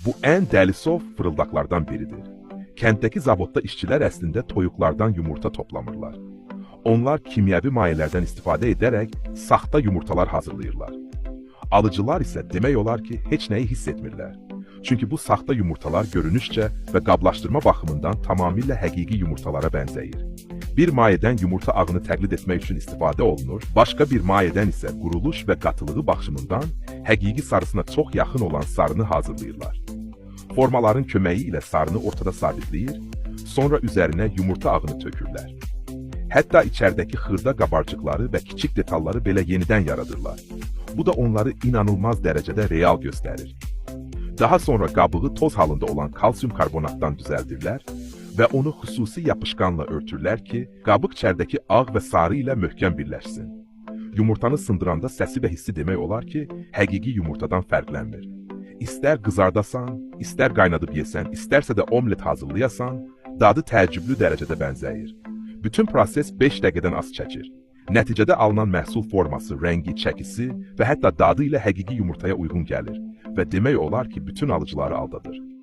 Bu ən dəlisov fırıldaqlardan biridir. Kənddəki zavodda işçilər əslində toyuqlardan yumurta toplamırlar. Onlar kimyəvi mayelərdən istifadə edərək saxta yumurtalar hazırlayırlar. Alıcılar isə demək olar ki, heç nəyi hiss etmirlər. Çünki bu saxta yumurtalar görünüşcə və qablaşdırma baxımından tamamilə həqiqi yumurtalara bənzəyir. Bir mayədən yumurta ağını təqlid etmək üçün istifadə olunur, başqa bir mayədən isə quruluş və qatılığı baxımından həqiqi sarısına çox yaxın olan sarını hazırlayırlar. Formaların köməyi ilə sarını ortada sabitləyir, sonra üzərinə yumurta ağını tökürlər. Hətta içəridəki xırda qabarcıqları və kiçik detalları belə yenidən yaradırlar. Bu da onları inanılmaz dərəcədə real göstərir. Daha sonra qabığı toz halında olan kalsium karbonatdan düzəldirlər və onu xüsusi yapışqanla örtürlər ki, qabıq içəridəki ağ və sarı ilə möhkəm birləşsin. Yumurtanı sındıranda səsi və hissi demək olar ki, həqiqi yumurtadan fərqlənmir. İstər qızardasan, istər qaynadıb yesən, istərsə də omlet hazırlayasan, dadı təəccüblü dərəcədə bənzəyir. Bütün proses 5 dəqiqədən az çəkir. Nəticədə alınan məhsul forması, rəngi, çəkisi və hətta dadı ilə həqiqi yumurtaya uyğun gəlir və demək olar ki, bütün alıcıları aldadır.